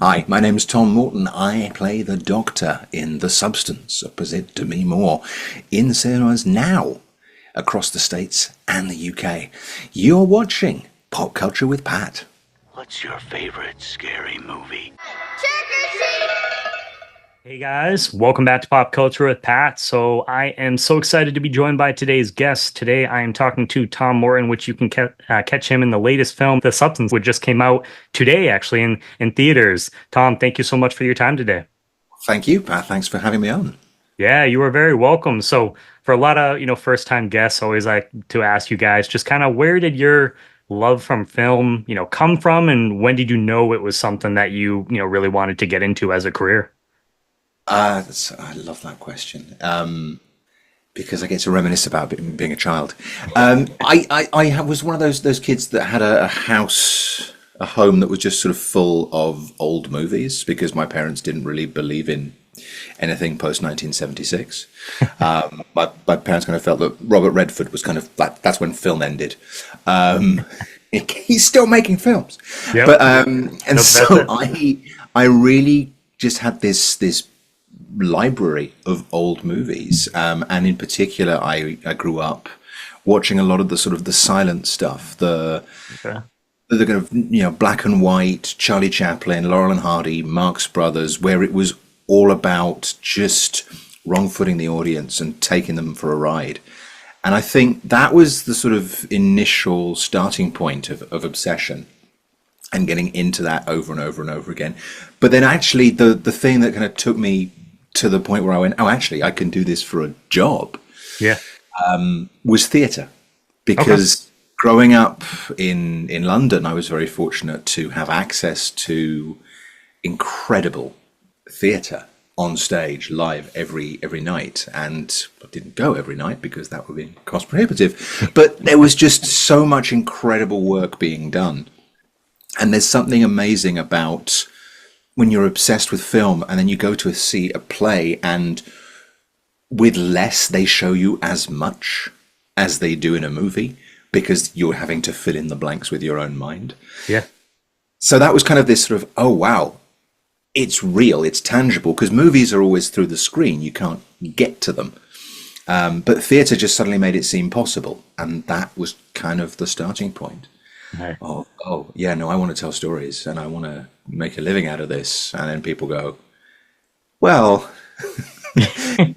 Hi, my name's Tom Morton. I play the Doctor in The Substance, opposite Demi Moore, in cinemas now, across the States and the UK. You're watching Pop Culture with Pat. What's your favorite scary movie? Hey guys, welcome back to Pop Culture with Pat. So I am so excited to be joined by today's guest. Today I am talking to Tom Morton, which you can catch him in the latest film, The Substance, which just came out today, actually, in theaters. Tom, thank you so much for your time today. Thank you, Pat. Thanks for having me on. Yeah, you are very welcome. So for a lot of, first-time guests, I always like to ask you guys just kind of where did your love from film, come from, and when did you know it was something that you really wanted to get into as a career? I love that question because I get to reminisce about being a child. I was one of those kids that had a home that was just sort of full of old movies because my parents didn't really believe in anything post 1976. My parents kind of felt that Robert Redford was kind of like that's when film ended. He's still making films, Yep. but and Nope, so that's I really just had this library of old movies, and in particular, I grew up watching a lot of the sort of the silent stuff, Okay. the kind of black and white, Charlie Chaplin, Laurel and Hardy, Marx Brothers, where it was all about just wrong-footing the audience and taking them for a ride. And I think that was the sort of initial starting point of obsession and getting into that over and over and over again. But then actually the thing that kind of took me to the point where I went, oh, actually, I can do this for a job, Yeah. was theatre. Because growing up in London, I was very fortunate to have access to incredible theatre on stage, live every night. And I didn't go every night because that would be cost prohibitive. But there was just so much incredible work being done. And there's something amazing about when you're obsessed with film and then you go to see a play and with less they show you as much as they do in a movie because you're having to fill in the blanks with your own mind. Yeah. So that was kind of this sort of, oh, wow, it's real, it's tangible, because movies are always through the screen. You can't get to them. But theatre just suddenly made it seem possible. And that was kind of the starting point. Right. Yeah, no, I want to tell stories and I want to make a living out of this. And then people go, well,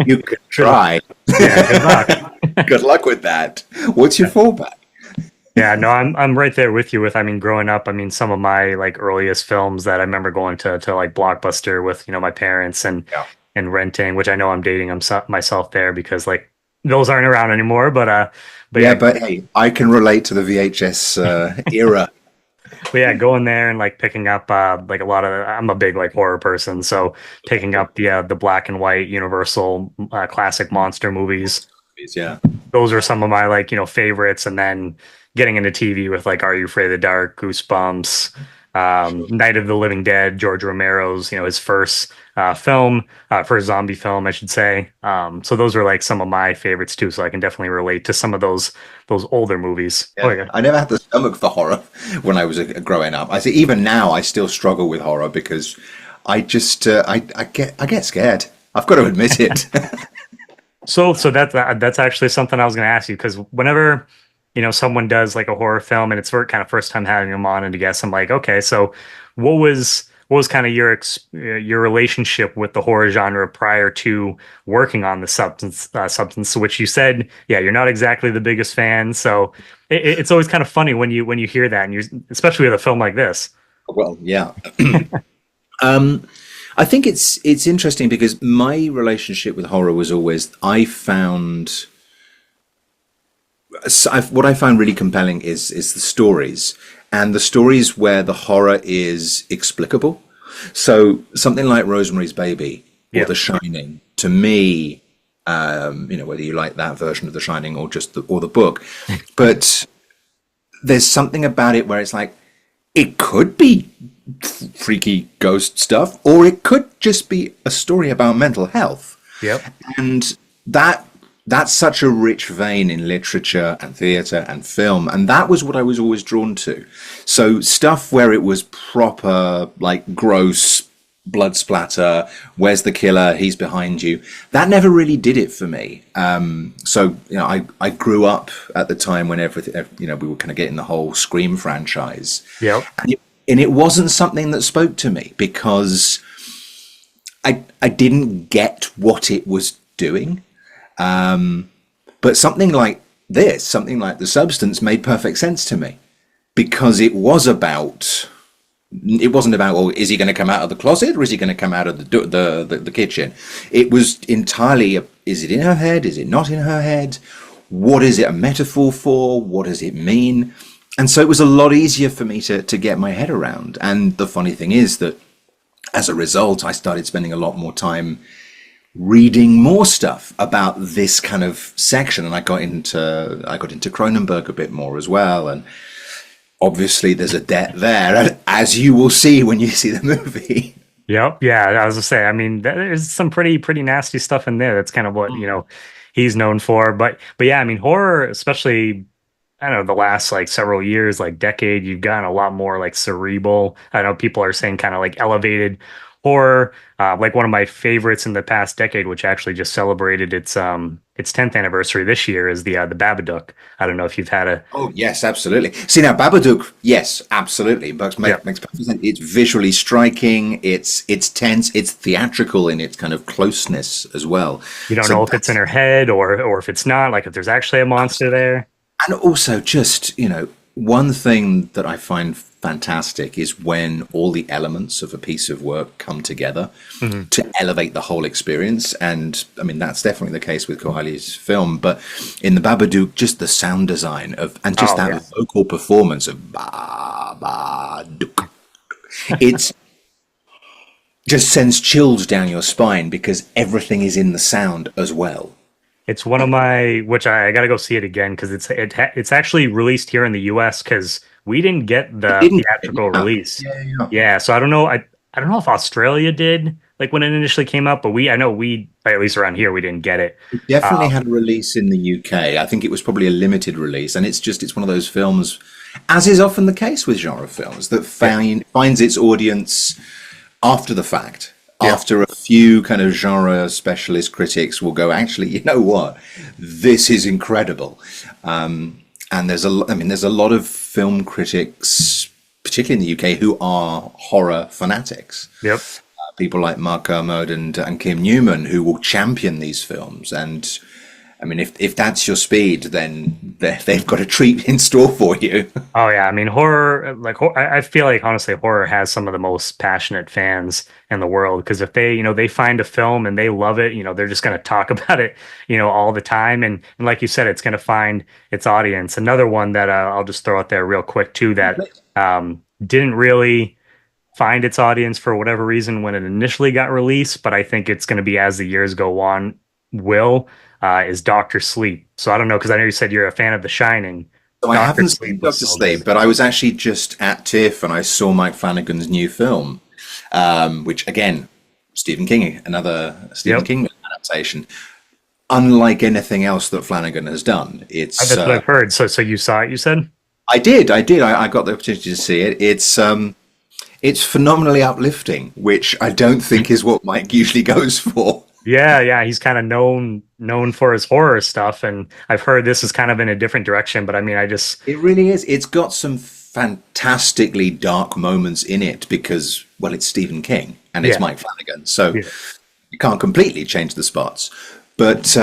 you could try. Yeah, good luck. Good luck with that. What's your fallback? Yeah, no, I'm right there with you with, growing up, some of my like earliest films that I remember going to like Blockbuster with, my parents Yeah. and renting, which I know I'm dating myself there because like those aren't around anymore, but Yeah, yeah, but hey, I can relate to the VHS era. but yeah, going there and like picking up like a lot of I'm a big like horror person, so picking up the black and white Universal classic monster movies. Yeah. Those are some of my like favorites, and then getting into TV with like Are You Afraid of the Dark, Goosebumps, Night of the Living Dead, George Romero's his first film, first zombie film I should say. So those are like some of my favorites too, so I can definitely relate to some of those older movies. Oh Yeah. yeah. I never had the stomach for horror when I was growing up. I see even now I still struggle with horror because I just I get scared. I've got to admit it. So that's actually something I was going to ask you because whenever someone does like a horror film and it's for kind of first time having them on and to guess, I'm like, okay, so what was kind of your relationship with the horror genre prior to working on the substance, which you said, yeah, you're not exactly the biggest fan, so it's always kind of funny when you hear that and you especially with a film like this. Well, yeah. I think it's interesting because my relationship with horror was always what I found really compelling is the stories and the stories where the horror is explicable. So something like Rosemary's Baby or Yeah. The Shining, to me, whether you like that version of The Shining or just the book, but there's something about it where it's like it could be freaky ghost stuff, or it could just be a story about mental health. Yep. And that that's such a rich vein in literature and theatre and film, and that was what I was always drawn to. So stuff where it was proper, like gross blood splatter, where's the killer, he's behind you, that never really did it for me. So I grew up at the time when everything, we were kind of getting the whole Scream franchise. Yep. And it wasn't something that spoke to me because I didn't get what it was doing. But something like this, something like The Substance, made perfect sense to me because it wasn't about, oh, is he going to come out of the closet or is he going to come out of the kitchen? It was entirely, is it in her head? Is it not in her head? What is it a metaphor for? What does it mean? And so it was a lot easier for me to get my head around. And the funny thing is that as a result, I started spending a lot more time reading more stuff about this kind of section, and I got into Cronenberg a bit more as well. And obviously, there's a debt there, as you will see when you see the movie. Yep. Yeah, I was gonna say. I mean, there's some pretty nasty stuff in there. That's kind of what he's known for. But yeah, I mean, horror, especially, I don't know, the last like several years, like decade, you've gotten a lot more like cerebral. I know people are saying kind of like elevated horror. Like one of my favorites in the past decade, which actually just celebrated its 10th anniversary this year, is the Babadook. I don't know if you've had a. Oh yes, absolutely. See now, Babadook, yes, absolutely. But makes perfect sense. It's visually striking. It's tense. It's theatrical in its kind of closeness as well. You don't know if it's in her head or if it's not. Like if there's actually a monster there. And also, just one thing that I find fantastic is when all the elements of a piece of work come together to elevate the whole experience. And I mean, that's definitely the case with Qualley's film. But in the Babadook, just the sound design and just vocal performance of Babadook, it's just sends chills down your spine because everything is in the sound as well. It's one of my, which I got to go see it again because it's actually released here in the U.S. because we didn't get the theatrical release. Yeah, so I don't know. I don't know if Australia did like when it initially came out, but I know at least around here we didn't get it. It definitely had a release in the UK. I think it was probably a limited release, and it's one of those films, as is often the case with genre films, that finds its audience after the fact. After a few kind of genre specialist critics will go, actually, you know what, this is incredible. And there's a lot of film critics, particularly in the UK, who are horror fanatics. Yep. People like Mark Kermode and Kim Newman, who will champion these films. And I mean, if that's your speed, then they've got a treat in store for you. Oh yeah, I mean, horror. I feel like honestly, horror has some of the most passionate fans in the world because if they find a film and they love it, they're just going to talk about it, all the time. And like you said, it's going to find its audience. Another one that I'll just throw out there real quick too that didn't really find its audience for whatever reason when it initially got released, but I think it's going to be as the years go on is Doctor Sleep. So I don't know, because I know you said you're a fan of The Shining. So I haven't seen Doctor Sleep, but I was actually just at TIFF and I saw Mike Flanagan's new film, which again, Stephen King, another Stephen King adaptation. Unlike anything else that Flanagan has done, it's. That's what I've heard. So you saw it? You said. I did. I got the opportunity to see it. It's phenomenally uplifting, which I don't think is what Mike usually goes for. Yeah, he's kind of known for his horror stuff, and I've heard this is kind of in a different direction. But I mean, it really is. It's got some fantastically dark moments in it because, well, it's Stephen King and it's Mike Flanagan, so you can't completely change the spots. But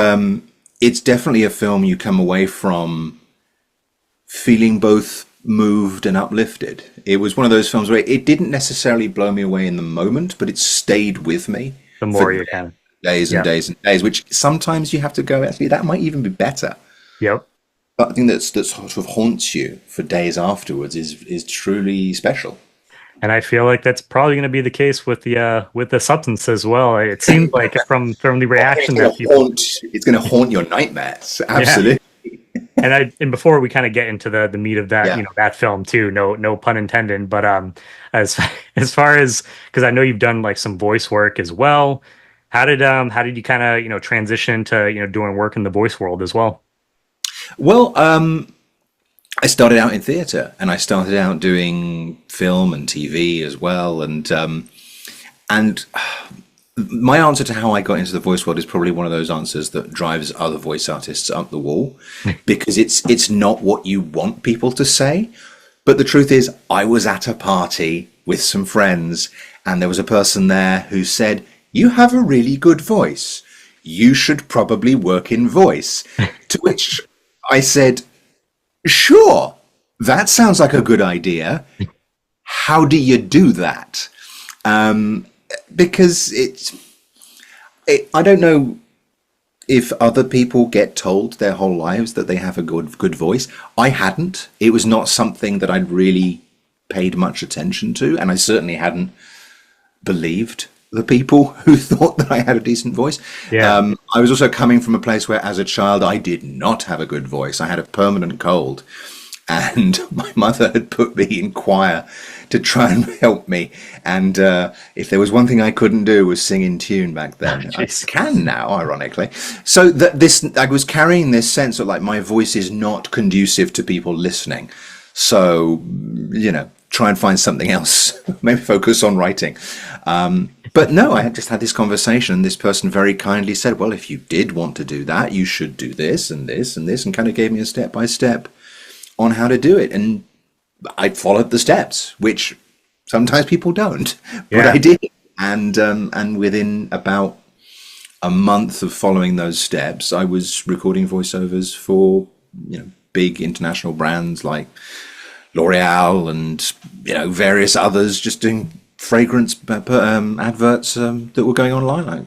it's definitely a film you come away from feeling both moved and uplifted. It was one of those films where it didn't necessarily blow me away in the moment, but it stayed with me. The more you can. Days and days and days, which sometimes you have to go, actually, that might even be better. Yep. But I think that sort of haunts you for days afterwards is truly special. And I feel like that's probably going to be the case with the Substance as well. It seems like from the reaction that people, it's going to haunt your nightmares. Absolutely. Yeah. And before we kind of get into the meat of that, that film too, no pun intended. But as far as, because I know you've done like some voice work as well. how did you kind of, transition to, doing work in the voice world as well? Well, I started out in theatre, and I started out doing film and TV as well, and my answer to how I got into the voice world is probably one of those answers that drives other voice artists up the wall, because it's not what you want people to say. But the truth is, I was at a party with some friends, and there was a person there who said, "You have a really good voice. You should probably work in voice." To which I said, "Sure, that sounds like a good idea. How do you do that?" Because I don't know if other people get told their whole lives that they have a good voice. I hadn't. It was not something that I'd really paid much attention to, and I certainly hadn't believed the people who thought that I had a decent voice. Yeah. I was also coming from a place where, as a child, I did not have a good voice. I had a permanent cold, and my mother had put me in choir to try and help me. And if there was one thing I couldn't do was sing in tune back then. I can now, ironically. So I was carrying this sense of like my voice is not conducive to people listening. So, try and find something else. Maybe focus on writing. But no, I had just had this conversation, and this person very kindly said, "Well, if you did want to do that, you should do this and this and this," and kind of gave me a step by step on how to do it. And I followed the steps, which sometimes people don't, but I did. And within about a month of following those steps, I was recording voiceovers for big international brands like L'Oreal and various others, just doing fragrance adverts that were going online.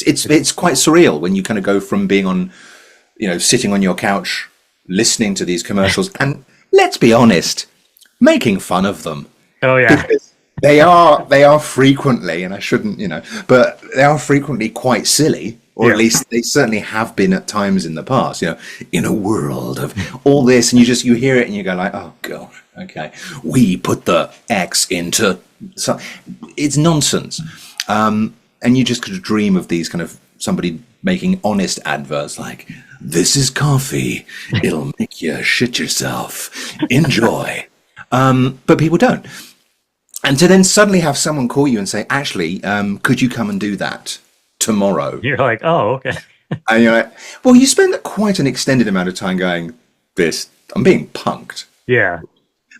It's quite surreal when you kind of go from being on, sitting on your couch listening to these commercials, and let's be honest, making fun of them. Oh yeah. Because they are frequently, and I shouldn't, but they are frequently quite silly, or at least they certainly have been at times in the past, in a world of all this, and you hear it and you go like, oh god, okay, we put the X into, so it's nonsense. And you just could dream of these kind of somebody making honest adverts like, "This is coffee, it'll make you shit yourself, enjoy." But people don't. And to then suddenly have someone call you and say, "Actually, could you come and do that tomorrow?" You're like, oh, okay. And you're like, well, you spend quite an extended amount of time going, I'm being punked. Yeah.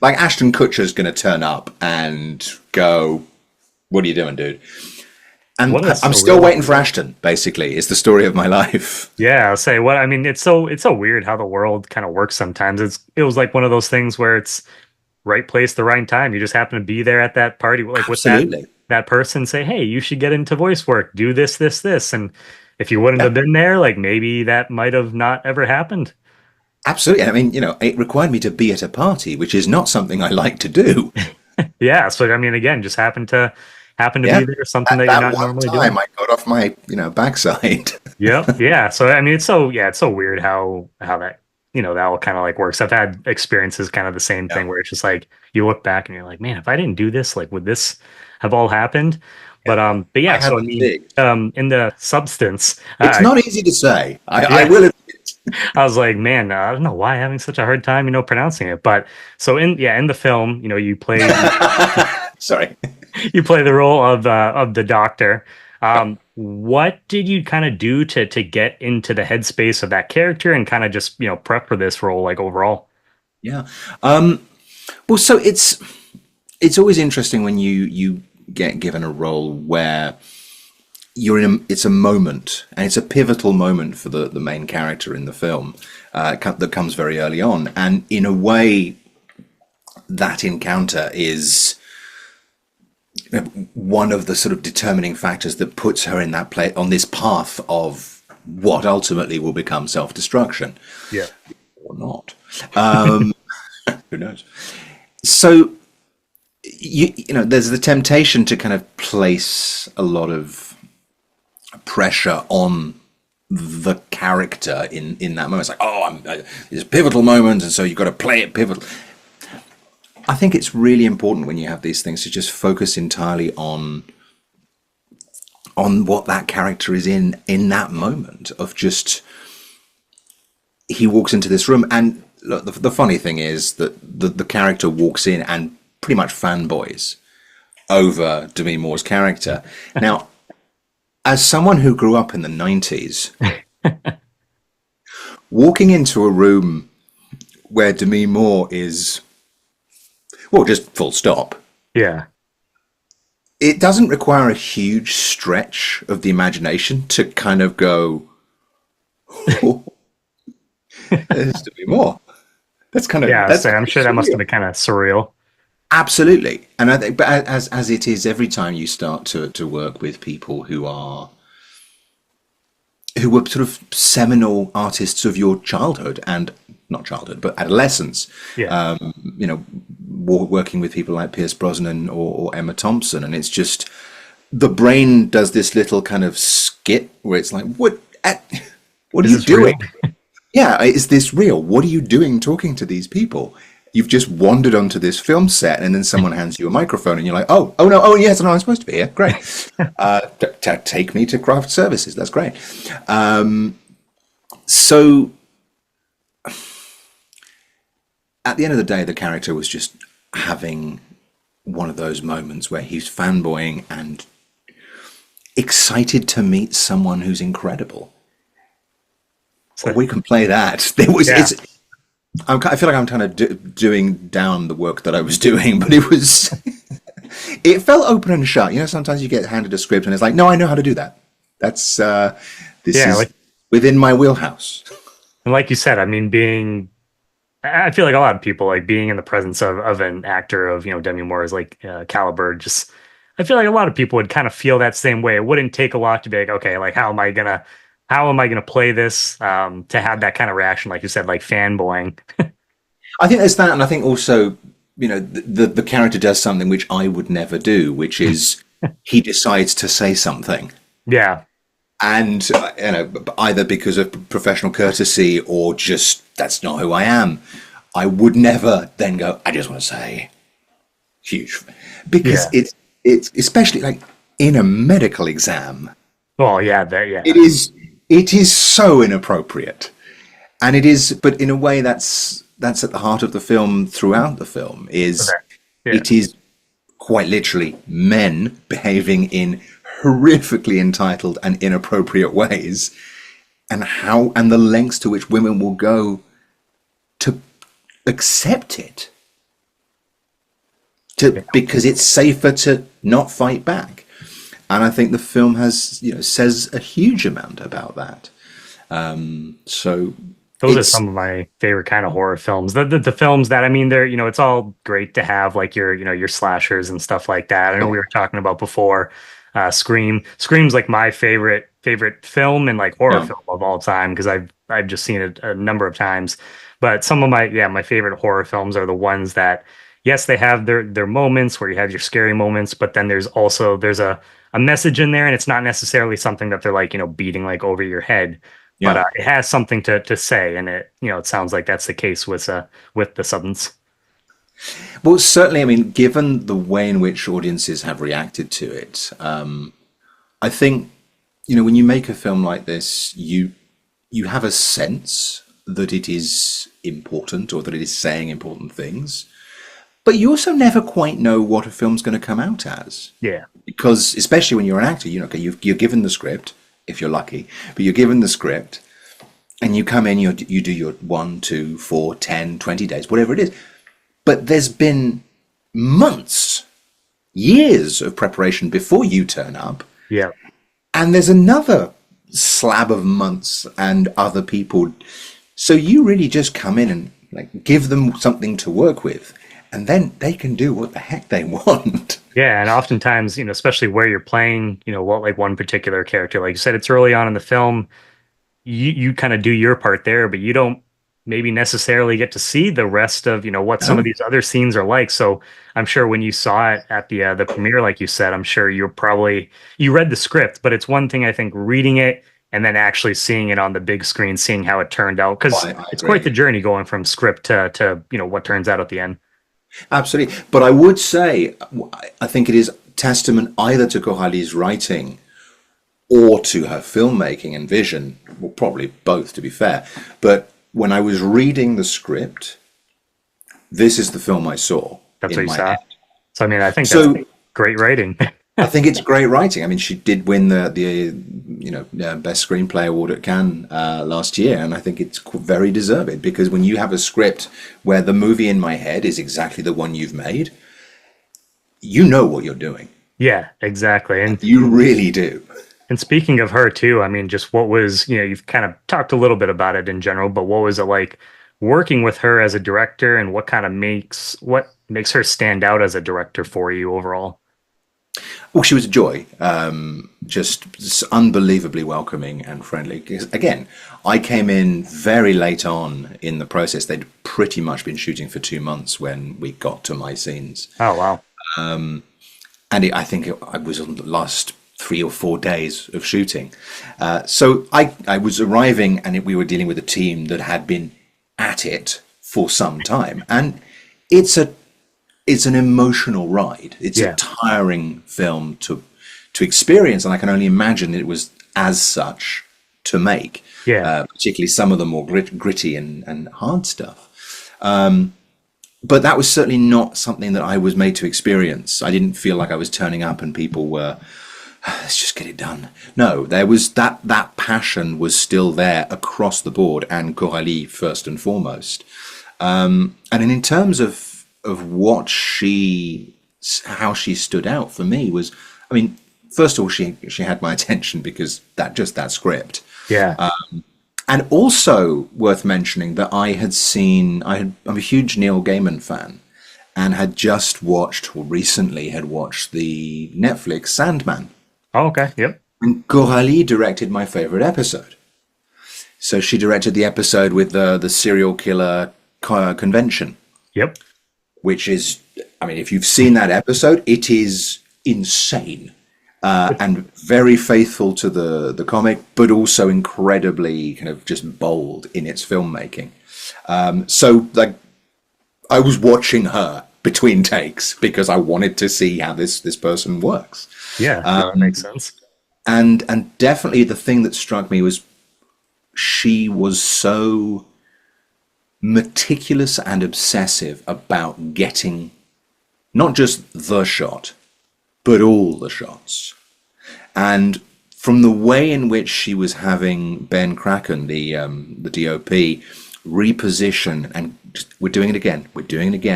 Like Ashton Kutcher's going to turn up and go, "What are you doing, dude?" And I'm still waiting for Ashton, basically, is the story of my life. Yeah, I'll say what I mean. It's so weird how the world kind of works sometimes. It was like one of those things where it's right place, the right time. You just happen to be there at that party, like Absolutely. with that person. Say, hey, you should get into voice work. Do this, this, this. And if you wouldn't have been there, like maybe that might have not ever happened. Absolutely. I mean, it required me to be at a party, which is not something I like to do. Yeah. So I mean, again, just happen to be there, something that you're not normally doing. I got off my backside. Yep. Yeah. So I mean, it's so weird how that that all kind of like works. I've had experiences kind of the same thing where it's just like you look back and you're like, man, if I didn't do this, like would this have all happened? But yeah. So I mean, in the substance, it's not easy to say. I will admit. I was like, man, I don't know why I'm having such a hard time, pronouncing it. But so in the film, you play. Sorry. You play the role of the doctor. What did you kind of do to get into the headspace of that character and kind of just prep for this role, like overall? Yeah. Well, so it's always interesting when you get given a role where it's a moment, and it's a pivotal moment for the main character in the film that comes very early on, and in a way, that encounter is one of the sort of determining factors that puts her in that place on this path of what ultimately will become self-destruction. Yeah. Or not. Who knows? So, there's the temptation to kind of place a lot of pressure on the character in that moment. It's like, it's a pivotal moment, and so you've got to play it pivotal. I think it's really important when you have these things to just focus entirely on on what that character is in that moment of just, he walks into this room, and look, the funny thing is that the character walks in and pretty much fanboys over Demi Moore's character. Now, as someone who grew up in the 90s, walking into a room where Demi Moore is, well, just full stop. Yeah. It doesn't require a huge stretch of the imagination to kind of go, oh, there's Demi Moore. That's kind of, Yeah, that's so I'm sure that must surreal. have been kind of surreal. Absolutely. And I think, but as it is, every time you start to work with people who were sort of seminal artists of your childhood, and not childhood, but adolescence. Yeah. You know, working with people like Pierce Brosnan or Emma Thompson, and it's just, the brain does this little kind of skit where it's like, what are Is you this doing? real? Yeah, is this real? What are you doing talking to these people? You've just wandered onto this film set, and then someone hands you a microphone, and you're like, oh no, oh yes, no, I'm supposed to be here. Great. Take me to craft services. That's great. So at the end of the day, the character was just having one of those moments where he's fanboying and excited to meet someone who's incredible. So, We can play that. There was. Yeah. I feel like I'm kind of doing down the work that I was doing, but it was. It felt open and shut. You know, sometimes you get handed a script and it's like, no, I know how to do that. That's this Yeah, is like- within my wheelhouse. and like you said, I mean, I feel like a lot of people like being in the presence of an actor of, Demi Moore's like caliber. Just, I feel like a lot of people would kind of feel that same way. It wouldn't take a lot to be like, okay, like how am I gonna play this to have that kind of reaction, like you said, like fanboying. I think there's that, and I think also, the character does something which I would never do, which is he decides to say something. Yeah, And either because of professional courtesy or just that's not who I am, I would never then go, I just want to say huge, because Yeah. it's especially like in a medical exam, well, yeah. it is so inappropriate, and it is, but in a way that's at the heart of the film throughout the film is Okay. Yeah. it is quite literally men behaving in horrifically entitled and inappropriate ways, and the lengths to which women will go to accept it, because it's safer to not fight back. And I think the film says a huge amount about that. So Those are it's- some of my favorite kind of horror films. The films that, I mean, they're, it's all great to have like your slashers and stuff like that. I know we were talking about before, Scream. Scream's like my favorite film and like horror Yeah. film of all time, because I've just seen it a number of times. But some of my favorite horror films are the ones that, yes, they have their moments where you have your scary moments, but then there's a message in there, and it's not necessarily something that they're like, beating like over your head. Yeah. But it has something to say, and it sounds like that's the case with the Subbins. Well, certainly, I mean, given the way in which audiences have reacted to it, I think, when you make a film like this, you have a sense that it is important, or that it is saying important things, but you also never quite know what a film's going to come out as. Yeah, Because especially when you're an actor, okay, you're given the script, if you're lucky, but you're given the script, and you come in, you do your 1, 2, 4, 10, 20 days, whatever it is. But there's been months, years of preparation before you turn up, yeah. and there's another slab of months and other people. So you really just come in and like give them something to work with, and then they can do what the heck they want. Yeah, and oftentimes, especially where you're playing, what like one particular character, like you said, it's early on in the film. You kind of do your part there, but you don't maybe necessarily get to see the rest of, what some of these other scenes are like. So I'm sure when you saw it at the premiere, like you said, I'm sure you read the script, but it's one thing, I think, reading it and then actually seeing it on the big screen, seeing how it turned out, because I it's agree. quite the journey going from script to what turns out at the end. Absolutely. But I would say, I think it is testament either to Coralie's writing or to her filmmaking and vision. Well, probably both, to be fair. But when I was reading the script, this is the film I saw That's what in you my saw. head. So I mean, I think that's So great writing. I think it's great writing. I mean, she did win the best screenplay award at Cannes last year, and I think it's very deserved because when you have a script where the movie in my head is exactly the one you've made, you know what you're doing. Yeah, exactly. You really do. And speaking of her too, I mean, just what was, you've kind of talked a little bit about it in general, but what was it like working with her as a director and what makes her stand out as a director for you overall? Well, she was a joy, just unbelievably welcoming and friendly. 'Cause, again, I came in very late on in the process. They'd pretty much been shooting for 2 months when we got to my scenes. Oh, wow. I think I was on the last 3 or 4 days of shooting. So I was arriving and we were dealing with a team that had been at it for some time. And it's an emotional ride. It's Yeah. a tiring film to experience, and I can only imagine it was as such to make. Yeah. Particularly some of the more gritty and hard stuff. But that was certainly not something that I was made to experience. I didn't feel like I was turning up and people were, let's just get it done. No, there was that passion was still there across the board, and Coralie first and foremost. And in terms of how she stood out for me was, I mean, first of all, she had my attention because that script. Yeah. And also worth mentioning that I'm a huge Neil Gaiman fan, and had just watched, or recently had watched, the Netflix Sandman. Oh, okay. Yep. And Coralie directed my favorite episode. So she directed the episode with the serial killer convention, Yep. which is, I mean, if you've seen that episode, it is insane. And very faithful to the comic, but also incredibly kind of just bold in its filmmaking. So like, I was watching her between takes because I wanted to see how this person works. Yeah. That makes sense. And definitely the thing that struck me was she was so meticulous and obsessive about getting not just the shot, but all the shots. And from the way in which she was having Ben Kraken, the DOP, reposition, and just, we're doing it again,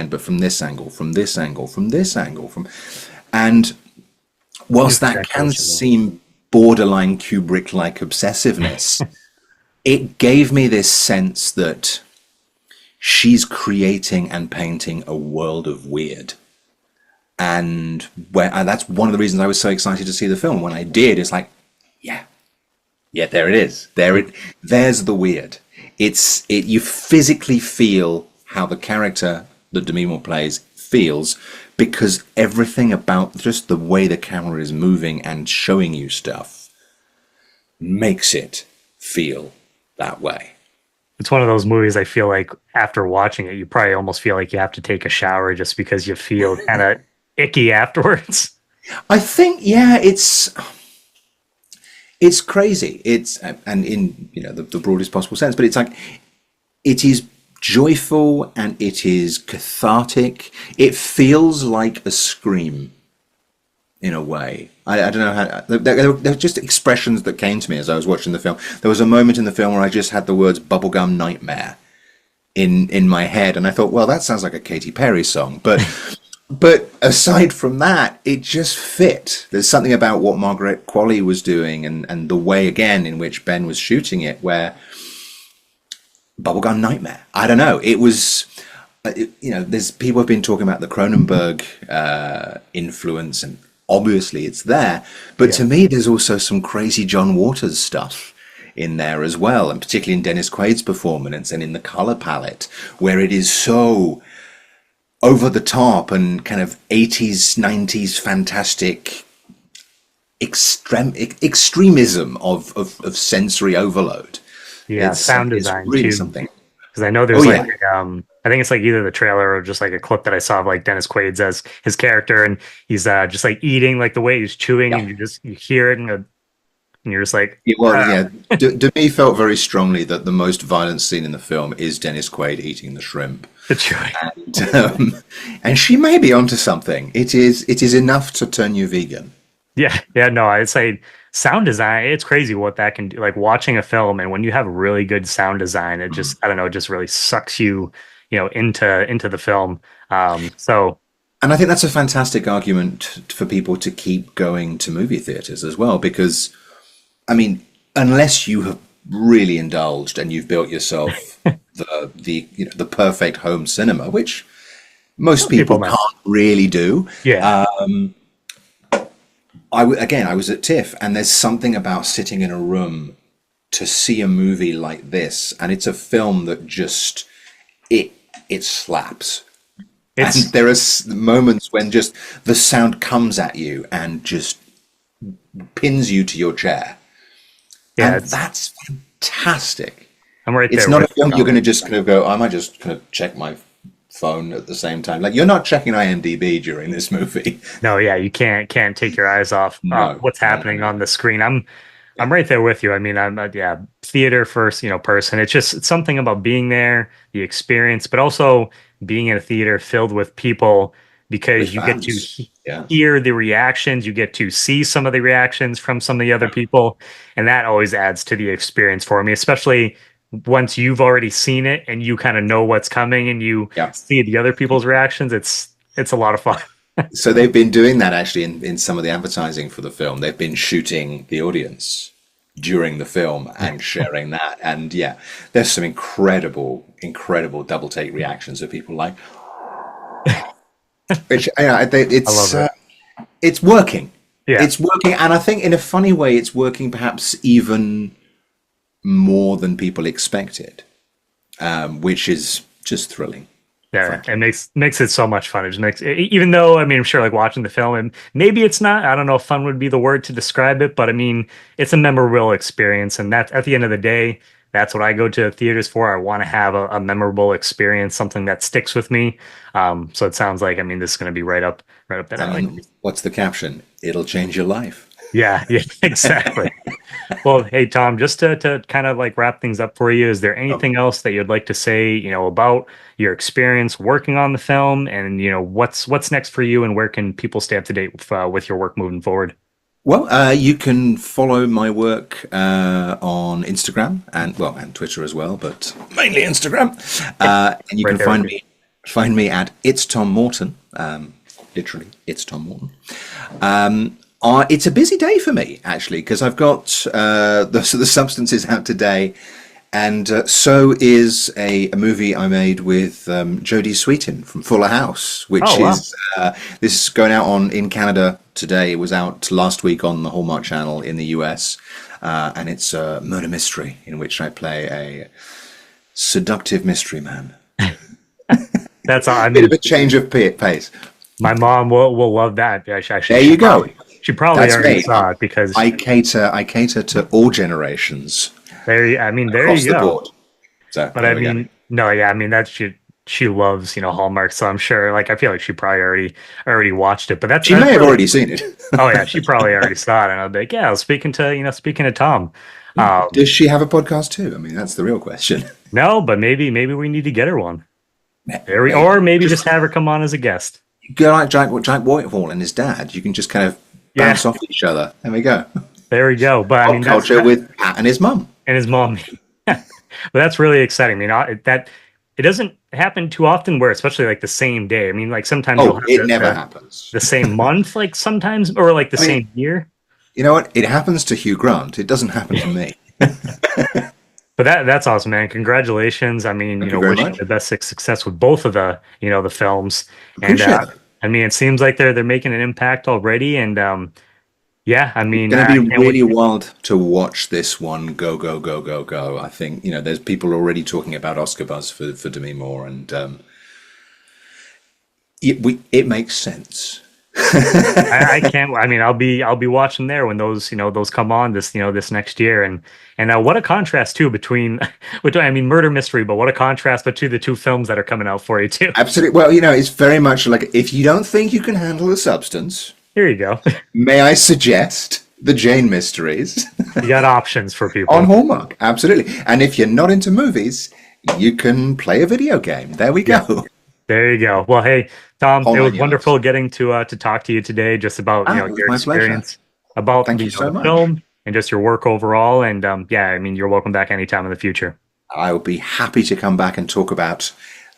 but from this angle, from this angle, from this angle, and whilst that can seem borderline Kubrick-like obsessiveness, it gave me this sense that she's creating and painting a world of weird. And that's one of the reasons I was so excited to see the film. When I did, it's like, yeah, there it is. There's the weird. You physically feel how the character that Demi Moore plays feels, because everything about just the way the camera is moving and showing you stuff makes it feel that way. It's one of those movies I feel like after watching it, you probably almost feel like you have to take a shower just because you feel kind of icky afterwards. I think, yeah, it's crazy. And in the broadest possible sense, but it's like, it is joyful and it is cathartic. It feels like a scream in a way. I don't know how. There were just expressions that came to me as I was watching the film. There was a moment in the film where I just had the words "bubblegum nightmare" in my head, and I thought, well, that sounds like a Katy Perry song, but. But aside from that, it just fit. There's something about what Margaret Qualley was doing and the way, again, in which Ben was shooting it, where bubblegum nightmare. I don't know. It was, there's people have been talking about the Cronenberg influence, and obviously it's there. But to me, there's also some crazy John Waters stuff in there as well, and particularly in Dennis Quaid's performance and in the color palette, where it is so over the top and kind of 80s, 90s fantastic extremism of sensory overload. Yeah, sound design really too. Something. Because I know there's I think it's like either the trailer or just like a clip that I saw of like Dennis Quaid's as his character, and he's just like eating, like the way he's chewing, and you hear it, and and you're just like, Yeah, well, yeah. Demi felt very strongly that the most violent scene in the film is Dennis Quaid eating the shrimp, it's right. and she may be onto something. It is enough to turn you vegan. Yeah, yeah, no, I'd say sound design, it's crazy what that can do. Like watching a film, and when you have really good sound design, it just, I don't know, it just really sucks you, into the film. So And I think that's a fantastic argument for people to keep going to movie theaters as well, because, I mean, unless you have really indulged and you've built yourself the perfect home cinema, which most people might. can't really do. Yeah, I was at TIFF, and there's something about sitting in a room to see a movie like this, and it's a film that just it slaps. And it's there are moments when just the sound comes at you and just pins you to your chair, yeah, and that's fantastic. I'm right It's there not a with film you. you're going to just kind of go, I might just kind of check my phone at the same time. Like, you're not checking IMDb during this movie. No, yeah, you can't take your eyes off No, what's no, happening no. on the screen. I'm right there with you. I mean, I'm a, yeah, theater first, person. It's something about being there, the experience, but also being in a theater filled with people because With you get to fans. Yeah. hear the reactions, you get to see some of the reactions from some of the other people, and that always adds to the experience for me, especially once you've already seen it and you kind of know what's coming and you Yeah. see the other people's reactions. It's a lot of fun. So they've been doing that actually in some of the advertising for the film. They've been shooting the audience during the film and sharing that. And yeah, there's some incredible double take reactions of people like, which I love it. it's working. Yeah. It's working, and I think in a funny way, it's working perhaps even more than people expected, which is just thrilling. Yeah, Frankly. it makes it so much fun. It just makes even though I mean I'm sure like watching the film and maybe it's not. I don't know if fun would be the word to describe it, but I mean it's a memorable experience, and that at the end of the day, that's what I go to theaters for. I want to have a memorable experience, something that sticks with me. So it sounds like I mean this is going to be right up that I alley. mean, what's the caption? It'll change your life. Yeah, yeah, exactly. Well, hey Tom, just to kind of like wrap things up for you, is there Oh. anything else that you'd like to say, about your experience working on the film and what's next for you and where can people stay up to date with your work moving forward? Well, you can follow my work on Instagram and Twitter as well, but mainly Instagram. And you Right can there with you. find me at It's Tom Morton. Literally, It's Tom Morton. It's a busy day for me actually because I've got the substances out today, and so is a movie I made with Jodie Sweetin from Fuller House, which Oh, wow. is this is going out in Canada today. It was out last week on the Hallmark Channel in the US, and it's a murder mystery in which I play a seductive mystery man. That's all. I Bit mean, of a change of pace. my mom will love that. Yeah, There you go. She probably That's already me. saw it because I cater to all generations I mean, there across you the go. board. So But I there we go. mean, no, yeah, I mean that she loves, Hallmark, so I'm sure like I feel like she probably already watched it. But She that's may have really, already seen it. oh yeah, she probably already saw it. And I'll be like, yeah, I was speaking to Tom. Does she have a podcast too? I mean, that's the real question. No, but maybe we need to get her one. Maybe. Or maybe just have her come on as a guest. Go like Jack Whitehall and his dad. You can just kind of Yeah, bounce off each other. There we go. there we go. But I Pop mean, culture with Pat and his mum. and his mom. But that's really exciting. I mean, that it doesn't happen too often where, especially like the same day. I mean, like sometimes you'll Oh, have it never happens. the same month, like sometimes, or like the I mean, same year. you know what? It happens to Hugh Grant. It doesn't happen to me. But that's awesome, man. Congratulations. I mean, Thank you very wishing much. the best success with both of the films. And Appreciate it. I mean, it seems like they're making an impact already. And yeah, I mean, Going I to be can't wait. really wild to watch this one go, go, go, go, go. I think, there's people already talking about Oscar buzz for Demi Moore, and it makes sense. I can't. I mean, I'll be watching there when those come on this next year, and what a contrast too between I mean murder mystery, but what a contrast between the two films that are coming out for you too. Absolutely. Well, it's very much like if you don't think you can handle the substance, Here you go. may I suggest the Jane Mysteries You got options for people. on Hallmark. Absolutely. And if you're not into movies, you can play a video game. There we go. Yeah. There you go. Well, hey, Tom, All it was nine wonderful yards. getting to talk to you today, just about Ah, it was your my pleasure. experience about Thank you so the much. film and just your work overall. And yeah, I mean, you're welcome back anytime in the future. I will be happy to come back and talk about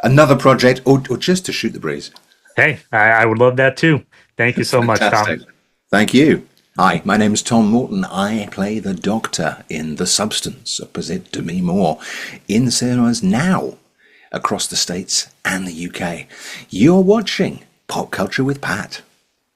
another project or just to shoot the breeze. Hey, I would love that too. Thank you so much, Fantastic. Tom. Thank you. Hi, my name is Tom Morton. I play the Doctor in The Substance, opposite Demi Moore, in cinemas now across the States and the UK. You're watching Pop Culture with Pat.